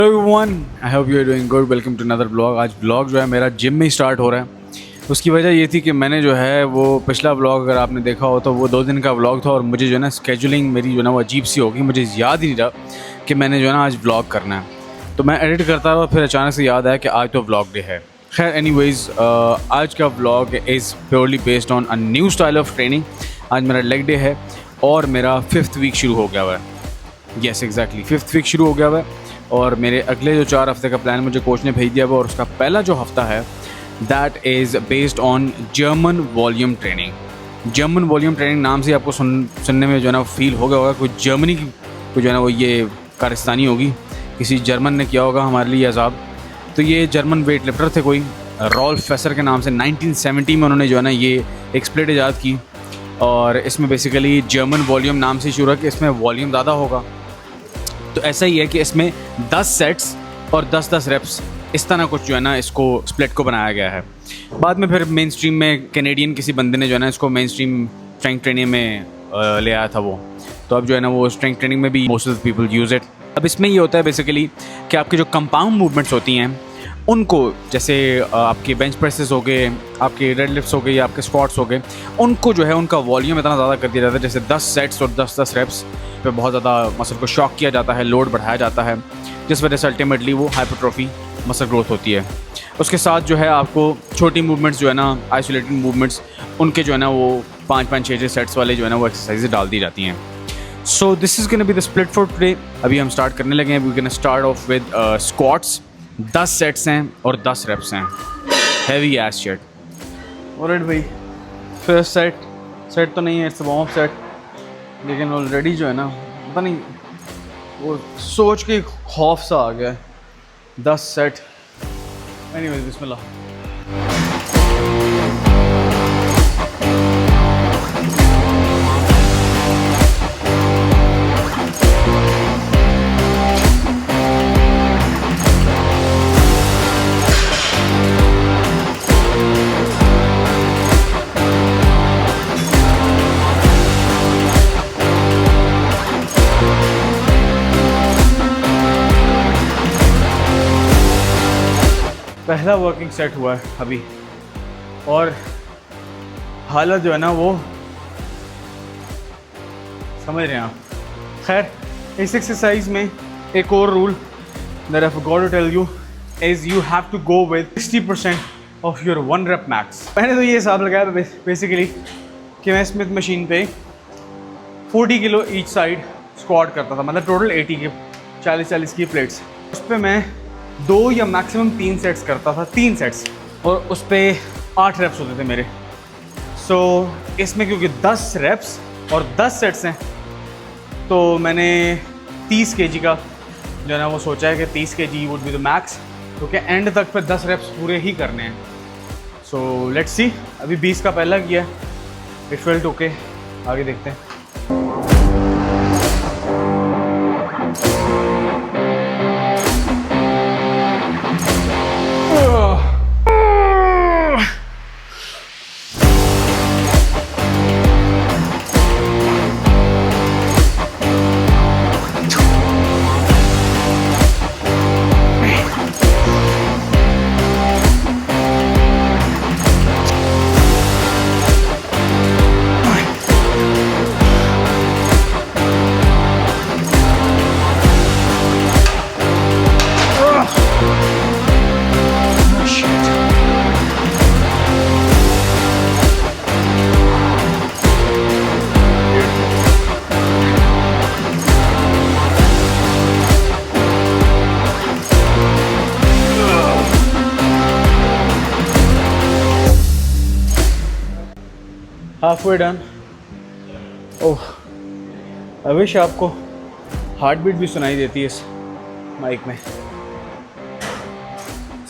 Hello everyone, I hope you are doing good. Welcome to another blog. आज blog जो है मेरा gym में ही स्टार्ट हो रहा है। उसकी वजह ये थी कि मैंने जो है वो पिछला ब्लॉग अगर आपने देखा हो तो वो 2 दिन का ब्लॉग था और मुझे जो है ना स्केजुलिंग मेरी जो है ना वो अजीब सी होगी। मुझे याद ही नहीं रहा कि मैंने जो है ना आज ब्लॉग करना है, तो मैं एडिट करता रहा। फिर अचानक से याद आया कि आज तो ब्लॉग डे है। खैर एनीवेज़, आज का blog is purely based on a new style of training. आज मेरा लेग डे है और मेरा 5th वीक शुरू हो गया हुआ है। येस एग्जैक्टली 5th वीक शुरू हो गया हुआ है और मेरे अगले जो 4 हफ्ते का प्लान मुझे कोच ने भेज दिया हुआ और उसका पहला जो हफ्ता है that is based on German volume training. German volume training नाम से आपको सुनने में जो है ना फील हो गया होगा कोई जर्मनी की कोई जो है ना वो ये कारस्तानी होगी, किसी जर्मन ने किया होगा हमारे लिए अजाब। तो ये जर्मन वेट लिफ्टर थे कोई रॉल्फ फेसर के नाम से। 1970 में उन्होंने जो है ना ये एक स्प्लिट ईजाद की और इसमें बेसिकली जर्मन वॉल्यूम नाम से शुरू है कि इसमें वॉल्यूम ज़्यादा होगा। तो ऐसा ही है कि इसमें 10 सेट्स और 10-10 रेप्स इस तरह कुछ जो है ना इसको स्प्लिट को बनाया गया है। बाद में फिर मेन स्ट्रीम में कैनेडियन किसी बंदे ने जो है ना इसको मेन स्ट्रीम स्ट्रेंथ ट्रेनिंग में ले आया था वो। तो अब जो है ना वो स्ट्रेंथ ट्रेनिंग में भी most of the people use it. अब इसमें ये होता है बेसिकली कि आपकी जो कंपाउंड मूवमेंट्स होती हैं उनको, जैसे आपके बेंच प्रेसेस हो गए, आपके डेड लिफ्ट्स हो गए या आपके स्क्वाट्स हो गए, उनको जो है उनका वॉल्यूम इतना ज़्यादा कर दिया जाता है। जैसे 10 सेट्स और 10-10 रेप्स पे बहुत ज़्यादा मसल को शॉक किया जाता है, लोड बढ़ाया जाता है, जिस वजह से अल्टीमेटली वो हाइपरट्रॉफी मसल ग्रोथ होती है। उसके साथ जो है आपको छोटी मूवमेंट्स जो है ना आइसोलेटेड मूवमेंट्स उनके जो है ना वो 5-5, 6-6 सेट्स वाले जो है ना वो एक्सरसाइजेज डाल दी जाती हैं। So this is gonna be the split for today. अभी हम स्टार्ट करने लगे हैं। We gonna start off with squats. 10 sets हैं और 10 रेप्स हैं। Heavy ass shit. ऑलराइट भाई, फर्स्ट सेट तो नहीं है, इट्स वार्म अप सेट, लेकिन ऑलरेडी जो है ना पता नहीं वो सोच के खौफ सा आ गया है। 10 सेट। एनीवेज बिस्मिल्लाह। पहला वर्किंग सेट हुआ है अभी और हालत जो है ना वो समझ रहे हैं आप। खैर इस एक्सरसाइज में एक और rule that I forgot to tell you is you have to go with 60% of your 1 rep max. मैंने तो ये हिसाब लगाया बेसिकली कि मैं स्मिथ मशीन पे 40 किलो ईच साइड स्क्वाट करता था, मतलब टोटल 80 के 40-40 की प्लेट्स। उस पर मैं 2 या मैक्सिमम 3 सेट्स करता था, 3 सेट्स, और उस पर 8 रेप्स होते थे मेरे। सो इसमें क्योंकि 10 रेप्स और 10 सेट्स हैं तो मैंने 30 kg का जो है ना वो सोचा है कि 30 kg would be the max, क्योंकि एंड तक पे 10 रेप्स पूरे ही करने हैं। So let's see. अभी 20 का पहला किया, इट फेल्ट ओके। आगे देखते हैं। Halfway done. Oh, I wish आपको हार्ट बीट भी सुनाई देती है इस माइक में।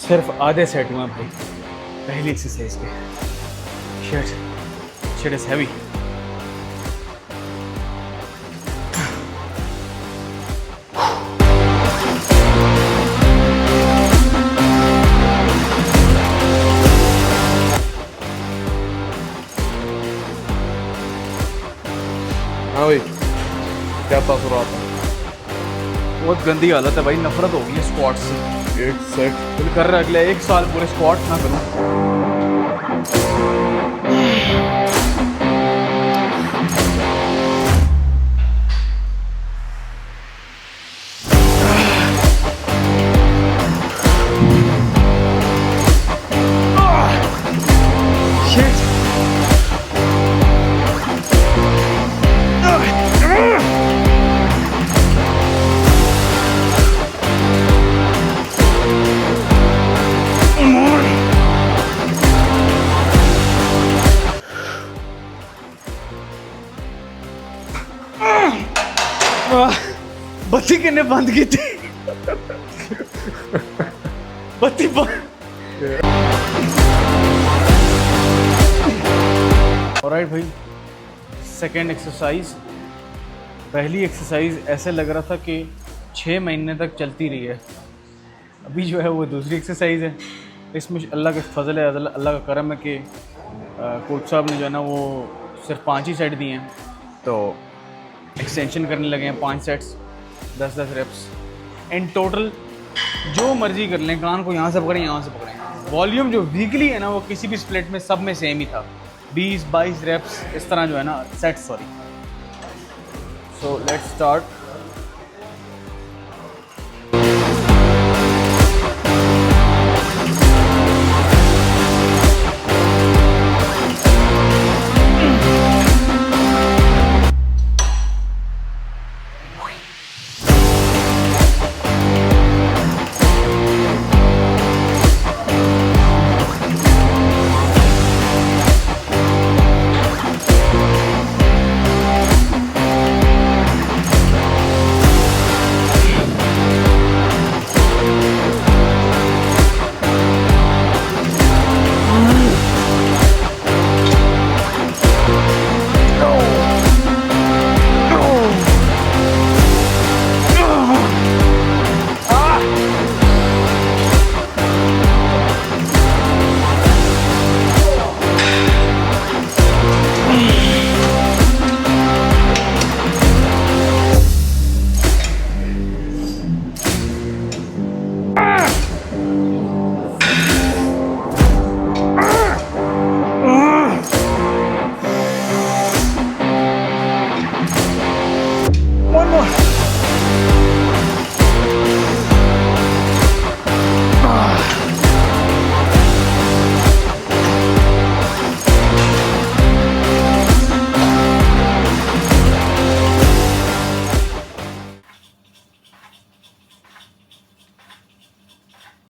सिर्फ आधे सेट हुआ भाई पहली एक्सरसाइज के। Shit is heavy. हाँ भाई, क्या तासुरात है? बहुत गंदी हालत है भाई, नफरत हो गई है स्क्वाट से। एक सेट फिर कर रहा, अगले 1 साल पूरे स्क्वाट ना करूँ। बत्ती किन्ने बंद की थी? बत्ती बंद। ऑलराइट भाई, सेकेंड एक्सरसाइज। पहली एक्सरसाइज ऐसे लग रहा था कि 6 महीने तक चलती रही है, अभी जो है वो दूसरी एक्सरसाइज है। इसमें अल्लाह के फजल है, अल्लाह का करम है कि कोच साहब ने जो है ना वो सिर्फ 5 ही सेट दिए हैं, तो एक्सटेंशन करने लगे हैं 5 सेट्स 10-10 रेप्स इन टोटल। जो मर्जी कर लें, कान को यहाँ से पकड़ें, यहाँ से पकड़ें। वॉल्यूम जो वीकली है ना वो किसी भी स्प्लिट में सब में सेम ही था, 20-22 रेप्स इस तरह जो है ना set, sorry. So let's start.